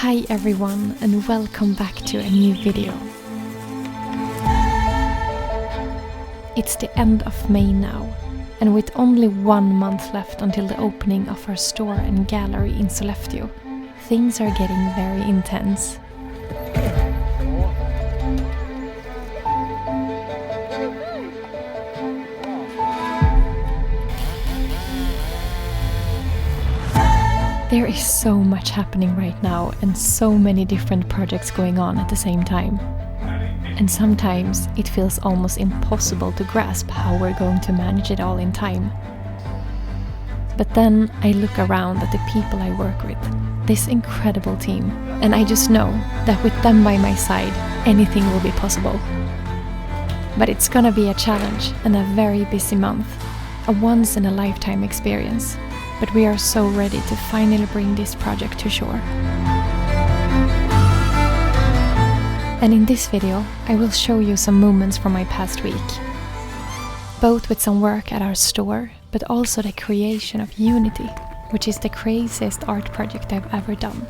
Hi everyone and welcome back to a new video. It's the end of May now, and with only 1 month left until the opening of our store and gallery in Sollefteå, things are getting very intense. There is so much happening right now and so many different projects going on at the same time. And sometimes it feels almost impossible to grasp how we're going to manage it all in time. But then I look around at the people I work with, this incredible team, and I just know that with them by my side, anything will be possible. But it's gonna be a challenge and a very busy month, a once-in-a-lifetime experience. But we are so ready to finally bring this project to shore. And in this video, I will show you some moments from my past week. Both with some work at our store, but also the creation of Unity, which is the craziest art project I've ever done.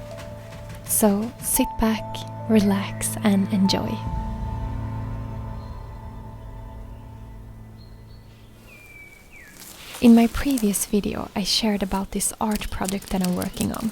So sit back, relax and enjoy. In my previous video, I shared about this art project that I'm working on.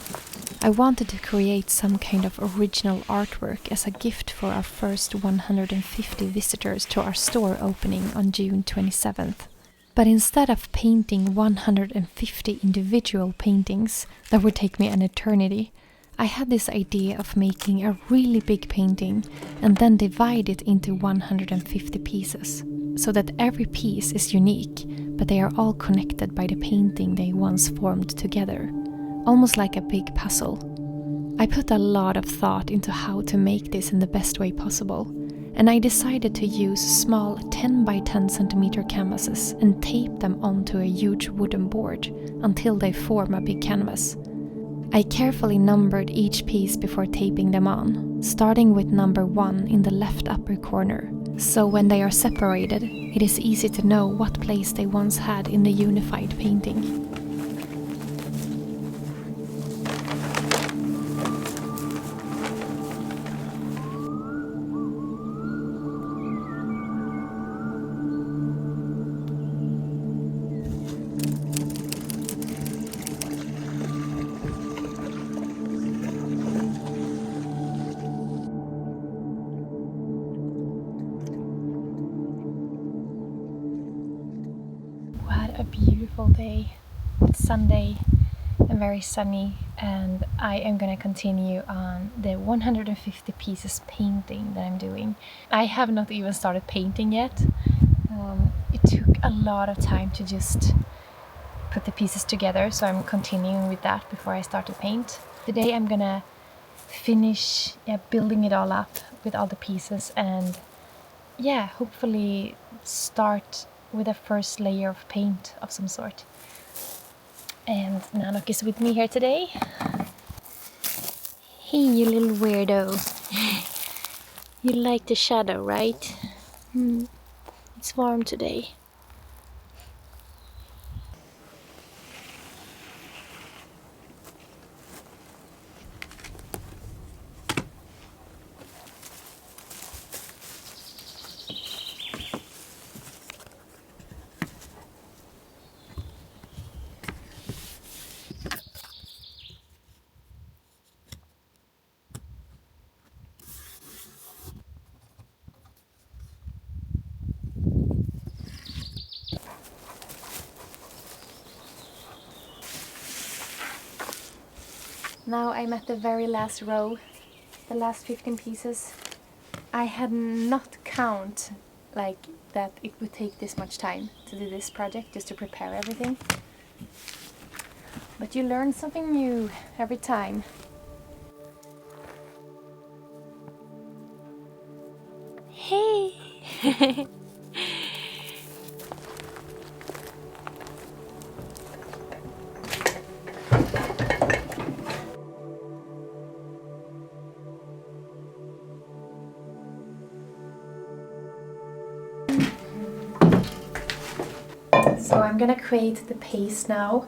I wanted to create some kind of original artwork as a gift for our first 150 visitors to our store opening on June 27th. But instead of painting 150 individual paintings that would take me an eternity, I had this idea of making a really big painting and then divide it into 150 pieces, so that every piece is unique, but they are all connected by the painting they once formed together, almost like a big puzzle. I put a lot of thought into how to make this in the best way possible, and I decided to use small 10 by 10 centimeter canvases and tape them onto a huge wooden board until they form a big canvas. I carefully numbered each piece before taping them on, starting with number 1 in the left upper corner. So when they are separated, it is easy to know what place they once had in the unified painting. A beautiful day. It's Sunday and very sunny, and I am gonna continue on the 150 pieces painting that I'm doing. I have not even started painting yet. It took a lot of time to just put the pieces together, so I'm continuing with that before I start to paint. Today I'm gonna finish building it all up with all the pieces and hopefully start with a first layer of paint of some sort. And Nanok is with me here today. Hey, you little weirdo. You like the shadow, right? It's warm today. Now I'm at the very last row, the last 15 pieces. I had not counted like that it would take this much time to do this project, just to prepare everything. But you learn something new every time. Hey! So I'm gonna create the paste now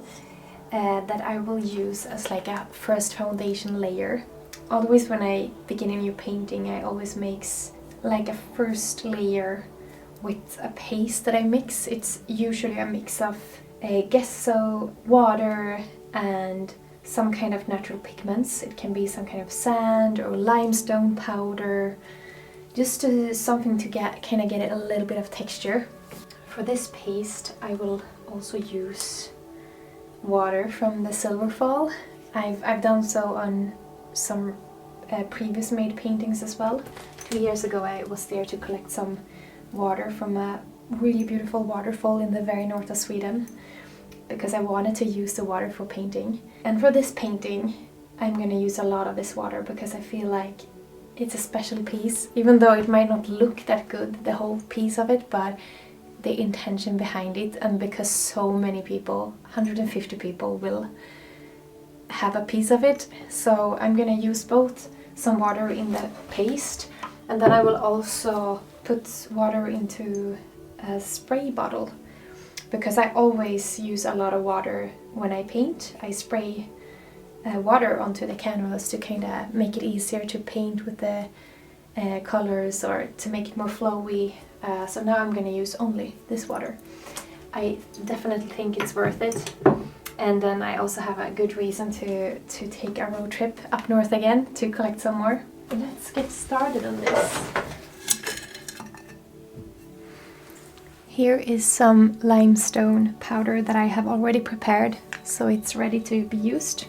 that I will use as like a first foundation layer. Always when I begin a new painting, I always makes like a first layer with a paste that I mix. It's usually a mix of gesso, water, and some kind of natural pigments. It can be some kind of sand or limestone powder, just something to kind of get it a little bit of texture. For this paste, I will also use water from the Silver Fall. I've done so on some previous made paintings as well. 2 years ago I was there to collect some water from a really beautiful waterfall in the very north of Sweden, because I wanted to use the water for painting. And for this painting I'm gonna use a lot of this water because I feel like it's a special piece, even though it might not look that good, the whole piece of it, but the intention behind it, and because so many people, 150 people, will have a piece of it. So I'm gonna use both some water in the paste, and then I will also put water into a spray bottle, because I always use a lot of water when I paint. I spray water onto the canvas to kind of make it easier to paint with the colors, or to make it more flowy. So now I'm gonna use only this water. I definitely think it's worth it. And then I also have a good reason to take a road trip up north again to collect some more. Let's get started on this. Here is some limestone powder that I have already prepared, so it's ready to be used.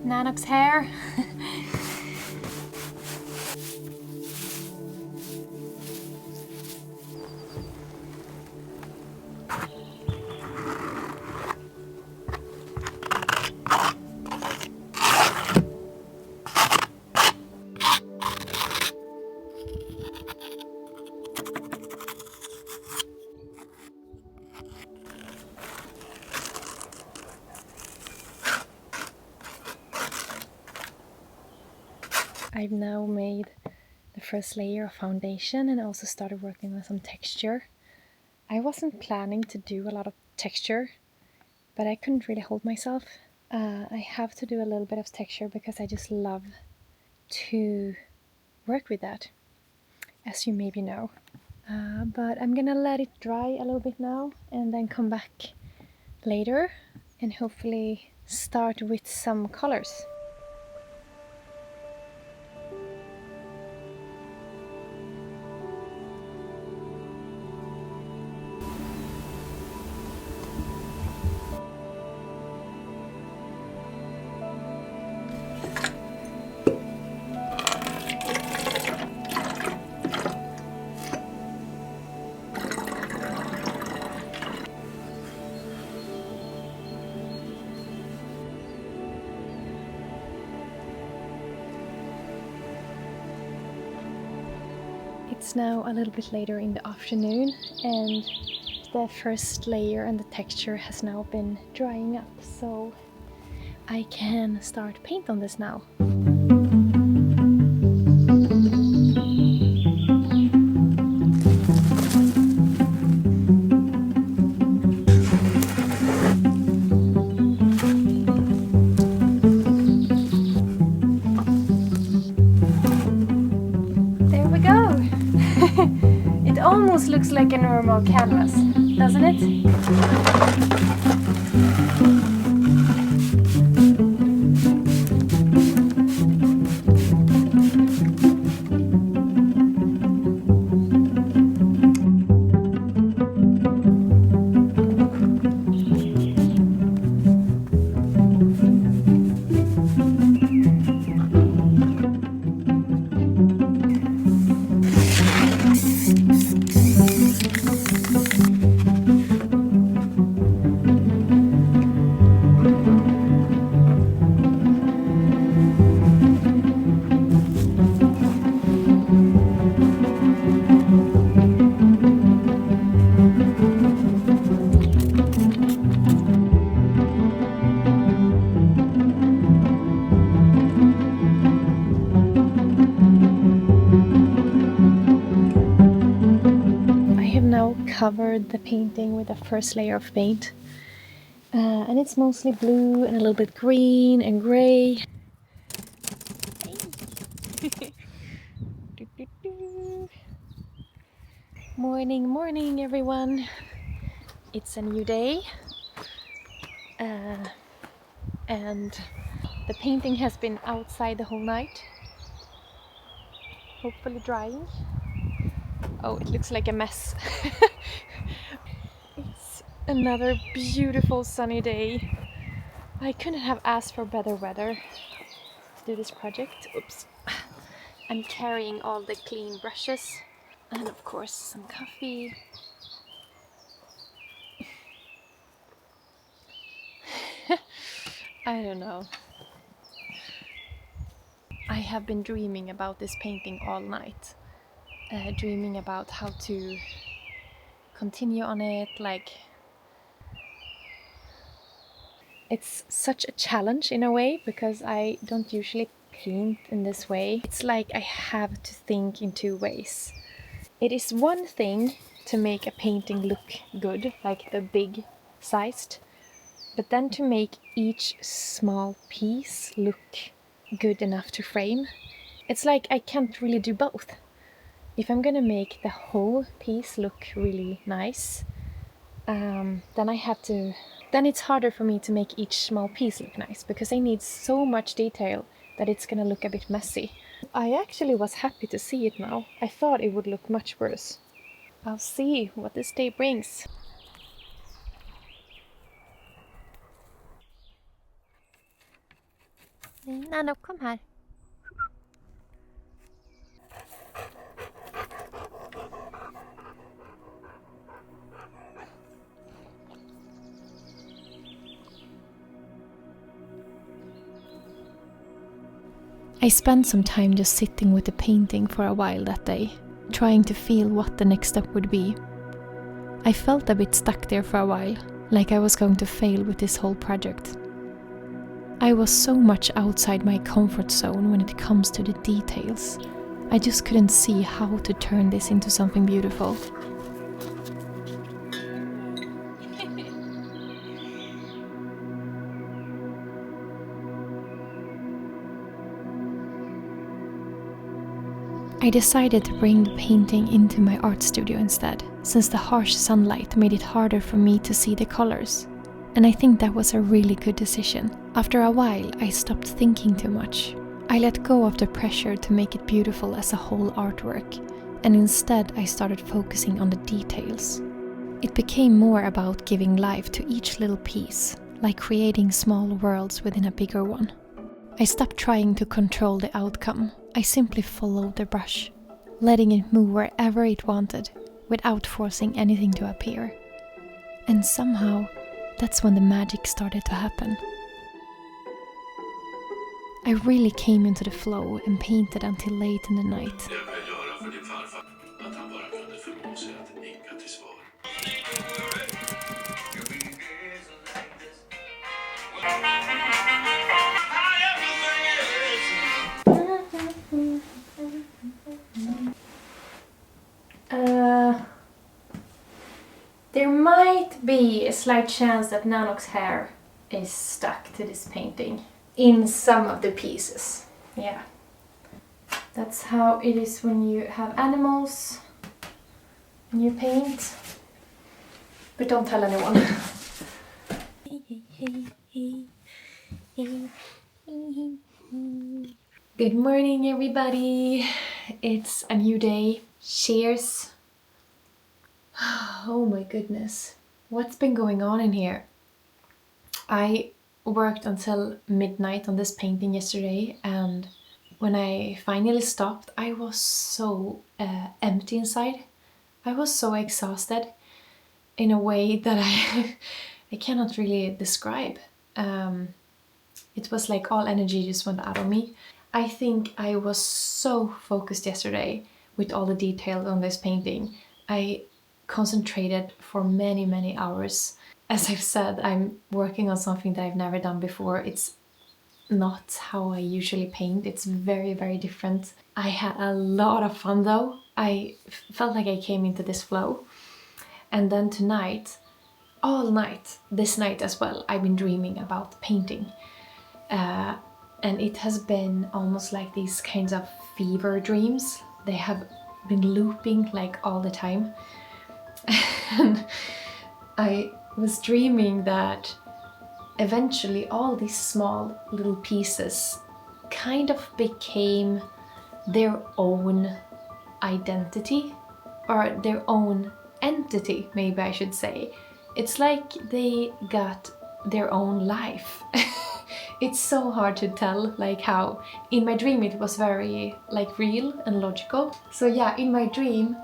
Nanok's hair. I've now made the first layer of foundation and also started working on some texture. I wasn't planning to do a lot of texture, but I couldn't really hold myself. I have to do a little bit of texture because I just love to work with that, as you maybe know. But I'm gonna let it dry a little bit now and then come back later and hopefully start with some colors. It's now a little bit later in the afternoon and the first layer and the texture has now been drying up, so I can start paint on this now. It almost looks like a normal canvas, doesn't it? covered the painting with the first layer of paint. And it's mostly blue and a little bit green and grey. Morning, morning everyone! It's a new day. And the painting has been outside the whole night. Hopefully drying. Oh, it looks like a mess. It's another beautiful sunny day. I couldn't have asked for better weather to do this project. Oops. I'm carrying all the clean brushes and of course some coffee. I don't know. I have been dreaming about this painting all night. Dreaming about how to continue on it, like... It's such a challenge in a way, because I don't usually paint in this way. It's like I have to think in two ways. It is one thing to make a painting look good, like the big sized, but then to make each small piece look good enough to frame. It's like I can't really do both. If I'm gonna make the whole piece look really nice, then I have to... Then it's harder for me to make each small piece look nice, because I need so much detail that it's gonna look a bit messy. I actually was happy to see it now. I thought it would look much worse. I'll see what this day brings. Nano, kom här. I spent some time just sitting with the painting for a while that day, trying to feel what the next step would be. I felt a bit stuck there for a while, like I was going to fail with this whole project. I was so much outside my comfort zone when it comes to the details. I just couldn't see how to turn this into something beautiful. I decided to bring the painting into my art studio instead, since the harsh sunlight made it harder for me to see the colors. And I think that was a really good decision. After a while, I stopped thinking too much. I let go of the pressure to make it beautiful as a whole artwork, and instead I started focusing on the details. It became more about giving life to each little piece, like creating small worlds within a bigger one. I stopped trying to control the outcome. I simply followed the brush, letting it move wherever it wanted, without forcing anything to appear. And somehow, that's when the magic started to happen. I really came into the flow and painted until late in the night. There might be a slight chance that Nano's hair is stuck to this painting in some of the pieces. Yeah. That's how it is when you have animals and you paint. But don't tell anyone. Good morning, everybody. It's a new day. Cheers. Oh my goodness. What's been going on in here? I worked until midnight on this painting yesterday, and when I finally stopped, I was so empty inside. I was so exhausted in a way that I cannot really describe. It was like all energy just went out of me. I think I was so focused yesterday with all the details on this painting. I concentrated for many hours. As I've said, I'm working on something that I've never done before. It's not how I usually paint. It's very different. I had a lot of fun though. I felt like I came into this flow. And then tonight, all night, this night as well, I've been dreaming about painting. And it has been almost like these kinds of fever dreams. They have been looping like all the time. And I was dreaming that eventually all these small little pieces kind of became their own identity, or their own entity, maybe I should say. It's like they got their own life. It's so hard to tell, like how in my dream it was very like real and logical. So yeah, in my dream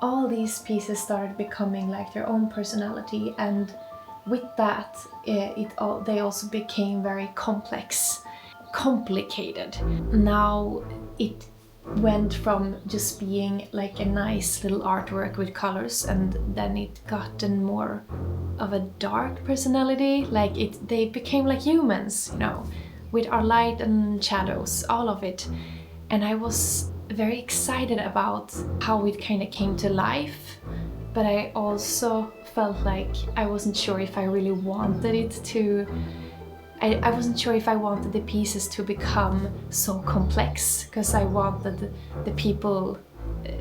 all these pieces started becoming like their own personality, and with that they also became very complicated. Now it went from just being like a nice little artwork with colors, and then it gotten more of a dark personality. Like they became like humans, you know, with our light and shadows, all of it. And I was very excited about how it kind of came to life, but I also felt like I wasn't sure if I really wanted it to. I wasn't sure if I wanted the pieces to become so complex, because I wanted the people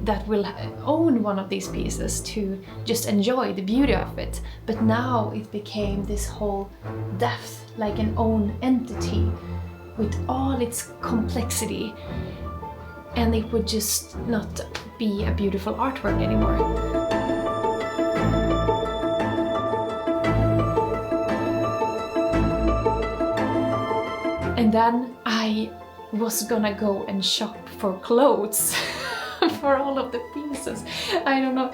that will own one of these pieces to just enjoy the beauty of it. But now it became this whole depth, like an own entity with all its complexity, and it would just not be a beautiful artwork anymore. And then I was gonna go and shop for clothes for all of the pieces. I don't know,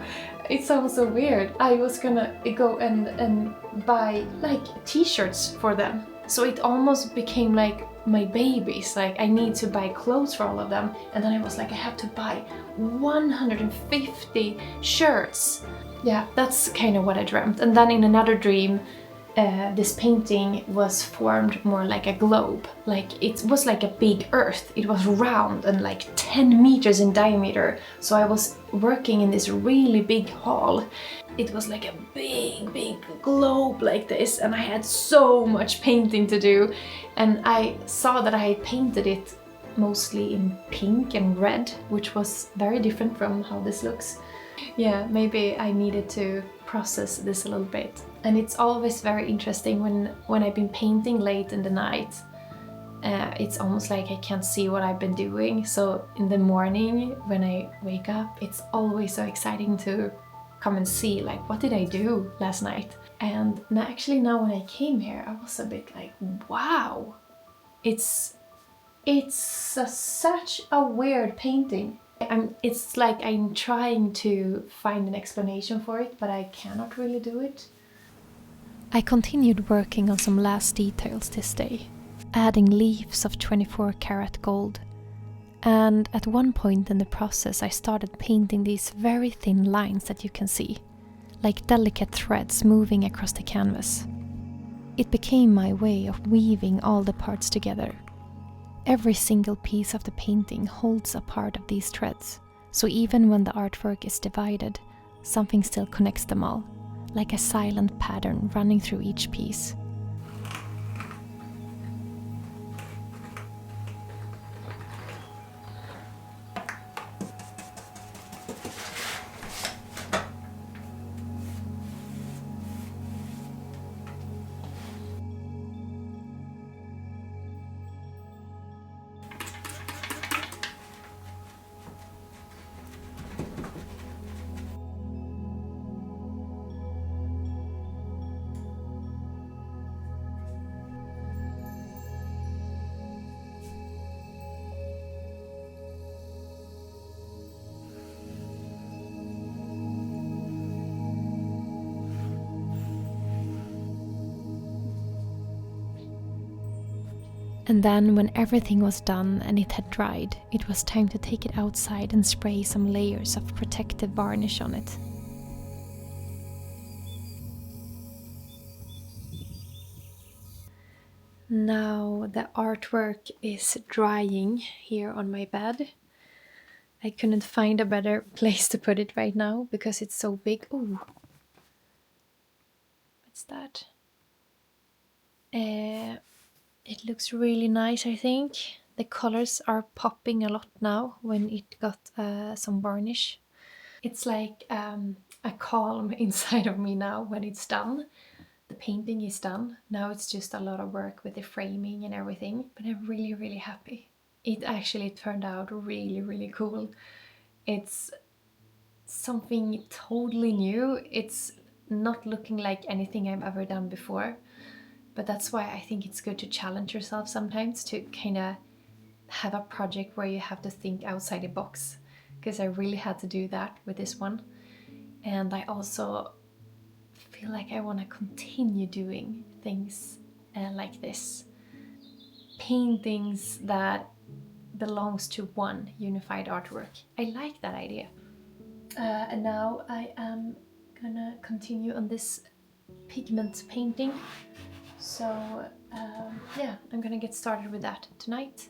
it sounds so weird. I was gonna go and buy like t-shirts for them. So it almost became like my babies, like I need to buy clothes for all of them. And then I was like, I have to buy 150 shirts. Yeah, that's kind of what I dreamt. And then in another dream, this painting was formed more like a globe. Like it was like a big earth. It was round and like 10 meters in diameter. So I was working in this really big hall. It was like a big globe like this, and I had so much painting to do. And I saw that I had painted it mostly in pink and red, which was very different from how this looks. Yeah, maybe I needed to process this a little bit. And it's always very interesting when I've been painting late in the night. It's almost like I can't see what I've been doing. So in the morning when I wake up, it's always so exciting to come and see like, what did I do last night? And actually now when I came here, I was a bit like, wow, it's such a weird painting. It's like I'm trying to find an explanation for it, but I cannot really do it. I continued working on some last details this day, adding leaves of 24 karat gold. And at one point in the process I started painting these very thin lines that you can see, like delicate threads moving across the canvas. It became my way of weaving all the parts together. Every single piece of the painting holds a part of these threads, so even when the artwork is divided, something still connects them all, like a silent pattern running through each piece. And then when everything was done and it had dried, it was time to take it outside and spray some layers of protective varnish on it. Now the artwork is drying here on my bed. I couldn't find a better place to put it right now because it's so big. Ooh, What's that? It looks really nice, I think. The colors are popping a lot now when it got some varnish. It's like a calm inside of me now when it's done. The painting is done. Now it's just a lot of work with the framing and everything. But I'm really, really happy. It actually turned out really, really cool. It's something totally new. It's not looking like anything I've ever done before. But that's why I think it's good to challenge yourself sometimes, to kind of have a project where you have to think outside the box. Because I really had to do that with this one. And I also feel like I want to continue doing things like this. Paintings that belongs to one unified artwork. I like that idea. And now I am gonna continue on this pigment painting. So yeah, I'm gonna get started with that tonight.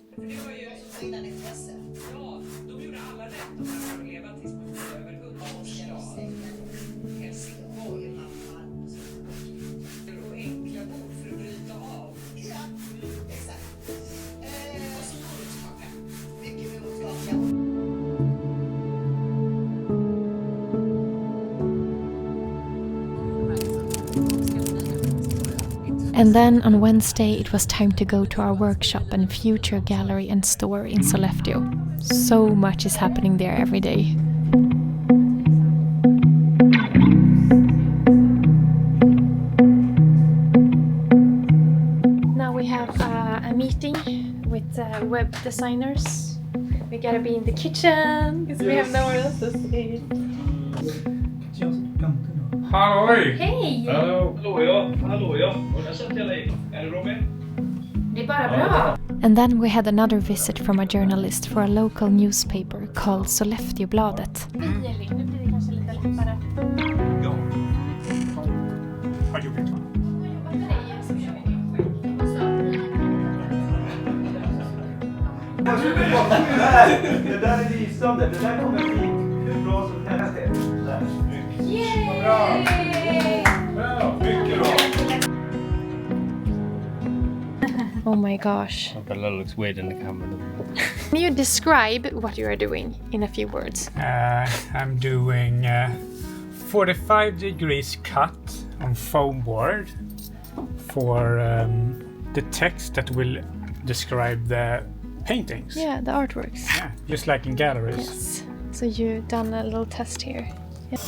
And then on Wednesday it was time to go to our workshop and future gallery and store in Sollefteå. So much is happening there every day. Now we have a meeting with web designers. We gotta be in the kitchen because we have nowhere else to sit. Halloj! Hej! Hallå ja. Och där satt jag dig. Är det Robin? Det är bara bra. And then we had another visit from a journalist for a local newspaper called Sollefteåbladet. Nu blir det kanske lite lättare. Ja. Har jobbigt va? Det där är lysande. Det där kommer bli hur bra som helst. Bra! Bra! Mycket bra! Oh my gosh. Bella looks weird in the camera. Can you describe what you are doing in a few words? I'm doing 45 degrees cut on foam board for the text that will describe the paintings. Yeah, the artworks. Yeah, just like in galleries. Yes. So you've done a little test here. Yeah.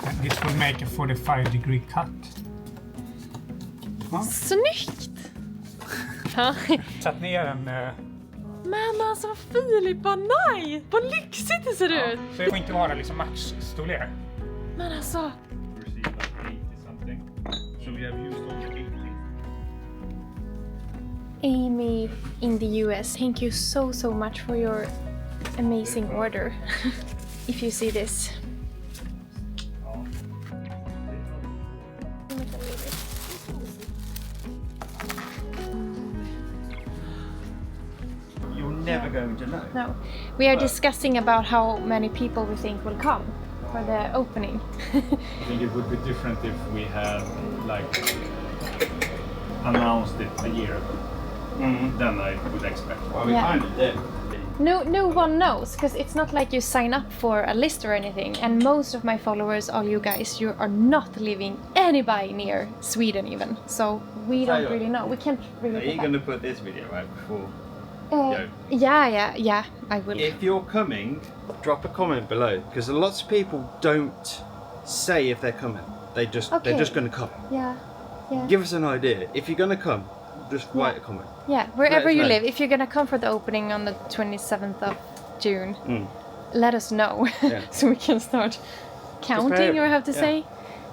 And this will make a 45 degree cut. Ja. Snyggt! Satt ner en... Men alltså Filip, vad nice! Vad lyxigt det ser ut! Så det får inte vara liksom matchstorlek. Men alltså... So we have used all the 80. Amy in the US, thank you so much for your amazing order. If you see this. You're never going to know. No. We are discussing about how many people we think will come for the opening. I think it would be different if we had like announced it a year ago. Then I would expect. Well, we kind of did. No one knows, because it's not like you sign up for a list or anything, and most of my followers, all you guys, you are not living anybody near Sweden even, so we don't really know. We can't really. Are you going to put this video out before? Yeah, I will. If you're coming, drop a comment below, because lots of people don't say if they're coming. They're just going to come. Yeah. Give us an idea. If you're going to come, just write a comment. Yeah, wherever you know. live. If you're gonna come for the opening on the 27th of June, let us know. Yeah. So we can start counting, Prepare. or have to say.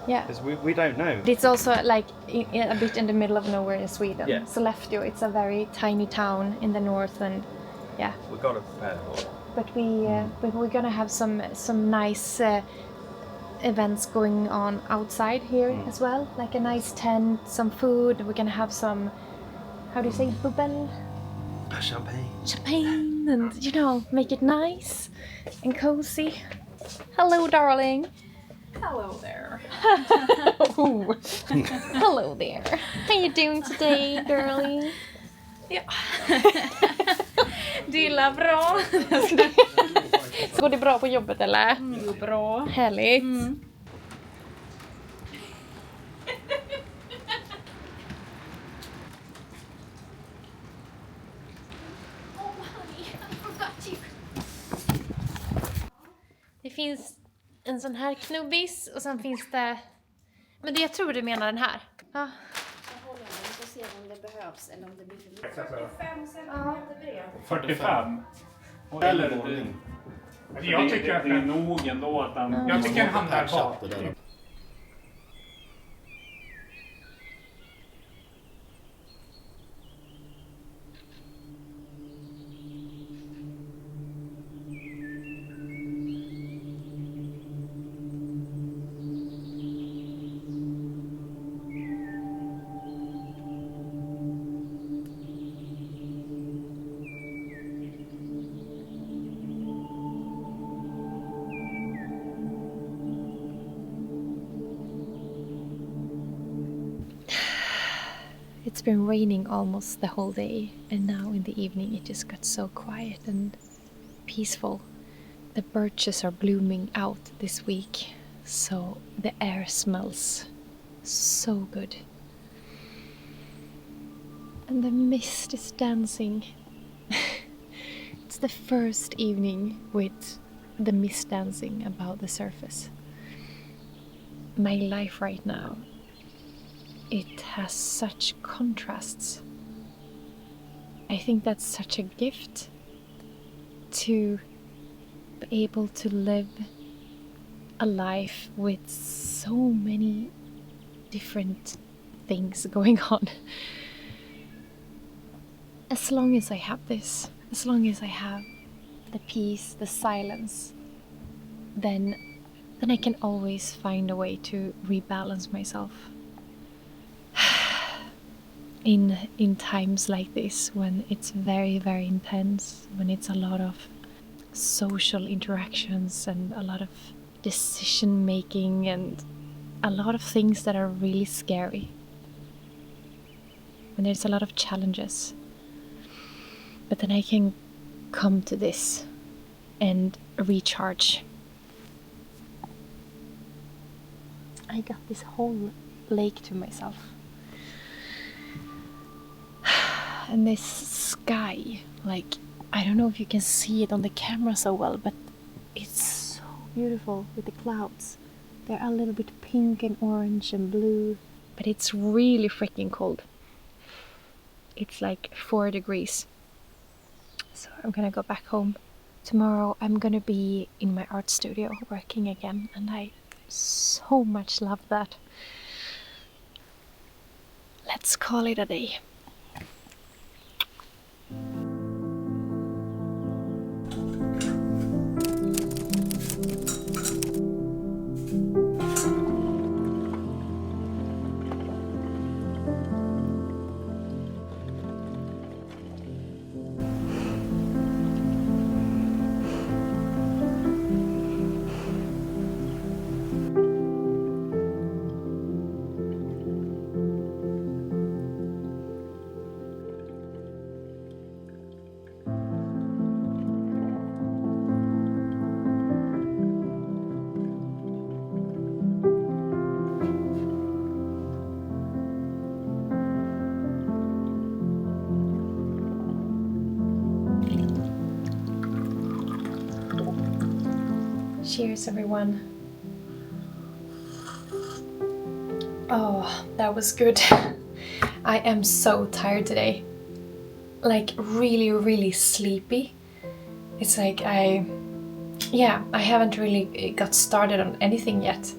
Yeah. Because we don't know. It's also like a bit in the middle of nowhere in Sweden. Yeah. Sollefteå, it's a very tiny town in the north, and yeah. We've got to prepare for it. But we're gonna have some nice events going on outside here as well, like a nice tent, some food. We're gonna have some, how do you say, bubbel? Champagne, and make it nice and cozy. Hello, darling. Hello there. Oh. Hello there. How you doing today, girlie? Ja. Du gillar bra. Går det bra på jobbet eller? Det går bra. Härligt. Det finns en sån här knubbis och sen finns det... Men det, jag tror du menar den här. Ja. Jag håller den och ser om det behövs eller om det blir för lite. 45. Eller det, Jag tycker att det är nog ändå att han... jag tycker en hand där bak. It's been raining almost the whole day, and now in the evening it just got so quiet and peaceful. The birches are blooming out this week, so the air smells so good. And the mist is dancing. It's the first evening with the mist dancing above the surface. My life right now, it has such contrasts. I think that's such a gift to be able to live a life with so many different things going on. As long as I have this, as long as I have the peace, the silence, then I can always find a way to rebalance myself. In times like this, when it's very, very intense, when it's a lot of social interactions and a lot of decision making and a lot of things that are really scary, when there's a lot of challenges, but then I can come to this and recharge. I got this whole lake to myself. And this sky, like, I don't know if you can see it on the camera so well, but it's so beautiful with the clouds. They're a little bit pink and orange and blue, but it's really freaking cold. It's like 4 degrees. So I'm gonna go back home. Tomorrow I'm gonna be in my art studio working again, and I so much love that. Let's call it a day. Cheers, everyone. Oh, that was good. I am so tired today. Like, really, really sleepy. It's like I haven't really got started on anything yet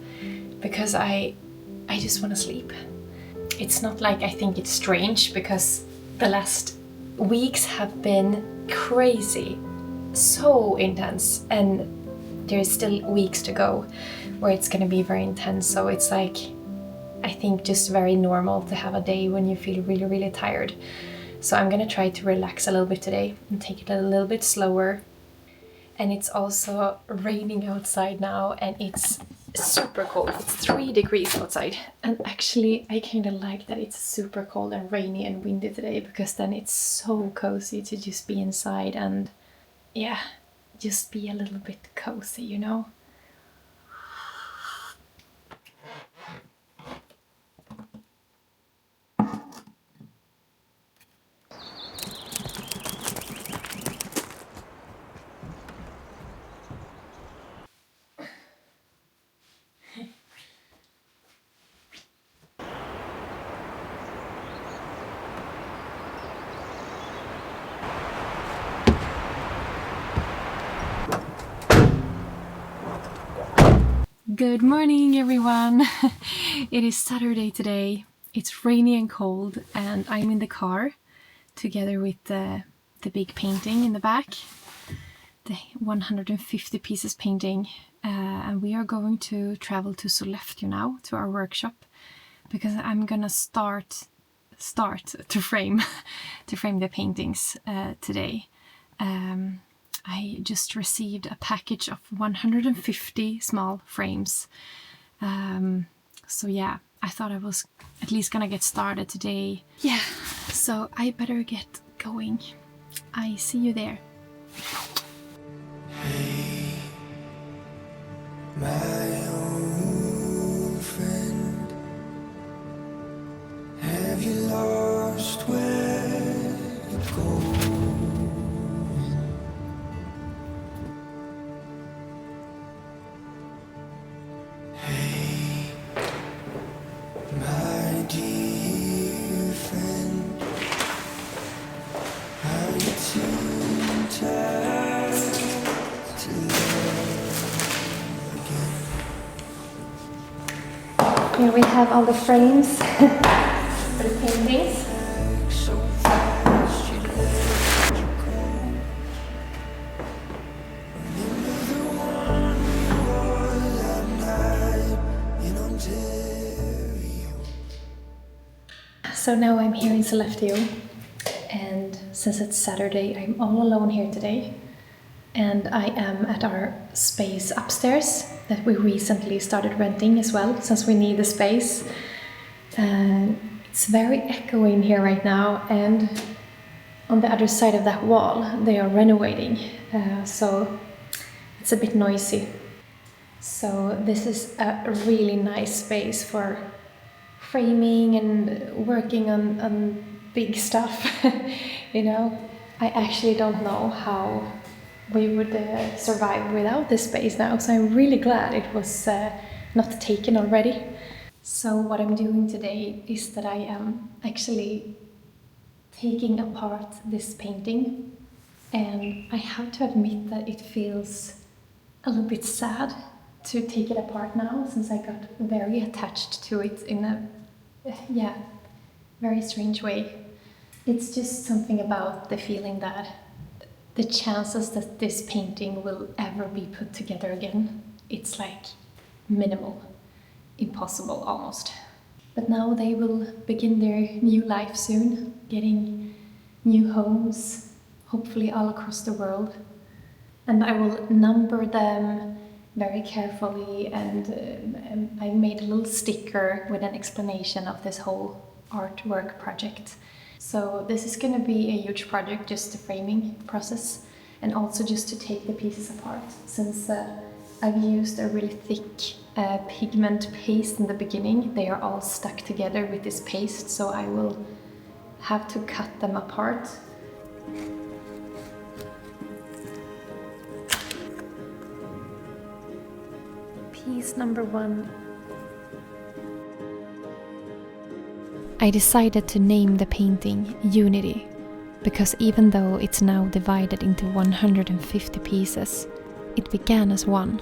because I just want to sleep. It's not like I think it's strange because the last weeks have been crazy, so intense, and there's still weeks to go where it's gonna be very intense. So it's like, I think just very normal to have a day when you feel really, really tired. So I'm gonna try to relax a little bit today and take it a little bit slower. And it's also raining outside now, and it's super cold. It's 3 degrees outside. And actually, I kind of like that it's super cold and rainy and windy today, because then it's so cozy to just be inside and, yeah, just be a little bit cozy, you know? Good morning, everyone! It is Saturday today. It's rainy and cold, and I'm in the car together with the big painting in the back, the 150 pieces painting, and we are going to travel to Sollefteå now, to our workshop, because I'm gonna start to frame the paintings today. I just received a package of 150 small frames. So yeah, I thought I was at least gonna get started today. Yeah, so I better get going. I see you there. Hey, my old friend, have you lost where you're going? My dear friend, are you too tired to love again? Here we have all the frames for the paintings. So fast you let you go. Remember the one you wore that night in Ontario. So now I'm here in Sollefteå, and since it's Saturday, I'm all alone here today. And I am at our space upstairs that we recently started renting as well, since we need the space. It's very echoey in here right now, and on the other side of that wall they are renovating, so it's a bit noisy. So this is a really nice space for framing and working on big stuff. You know, I actually don't know how we would survive without this space now, so I'm really glad it was not taken already. So what I'm doing today is that I am actually taking apart this painting, and I have to admit that it feels a little bit sad to take it apart now, since I got very attached to it in a very strange way. It's just something about the feeling that the chances that this painting will ever be put together again, it's like minimal, impossible almost. But now they will begin their new life soon, getting new homes, hopefully all across the world. And I will number them very carefully, and I made a little sticker with an explanation of this whole artwork project. So this is going to be a huge project, just the framing process, and also just to take the pieces apart, since I've used a really thick pigment paste in the beginning. They are all stuck together with this paste, so I will have to cut them apart. Piece number 1. I decided to name the painting Unity, because even though it's now divided into 150 pieces, it began as one.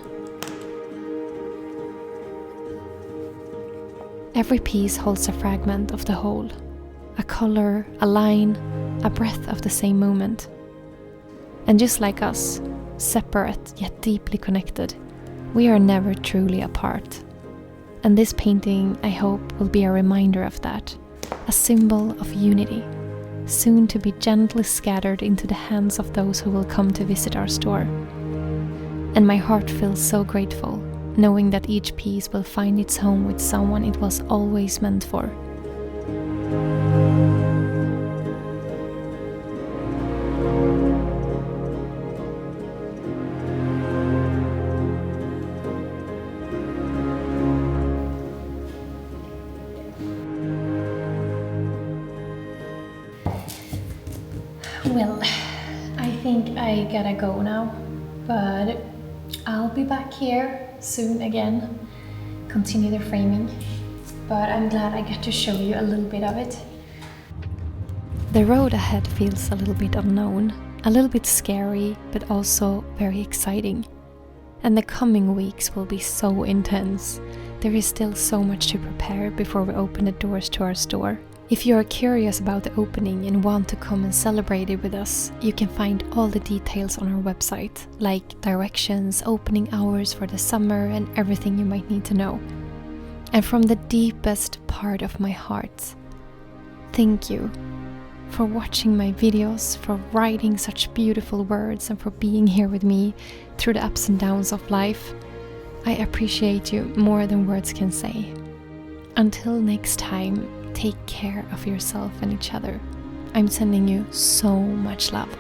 Every piece holds a fragment of the whole, a color, a line, a breath of the same moment. And just like us, separate yet deeply connected, we are never truly apart. And this painting, I hope, will be a reminder of that, a symbol of unity, soon to be gently scattered into the hands of those who will come to visit our store. And my heart feels so grateful knowing that each piece will find its home with someone it was always meant for. Well, I think I gotta go now, but I'll be back here soon again, continue the framing, but I'm glad I got to show you a little bit of it. The road ahead feels a little bit unknown, a little bit scary, but also very exciting. And the coming weeks will be so intense. There is still so much to prepare before we open the doors to our store. If you are curious about the opening and want to come and celebrate it with us, you can find all the details on our website, like directions, opening hours for the summer, and everything you might need to know. And from the deepest part of my heart, thank you for watching my videos, for writing such beautiful words, and for being here with me through the ups and downs of life. I appreciate you more than words can say. Until next time, take care of yourself and each other. I'm sending you so much love.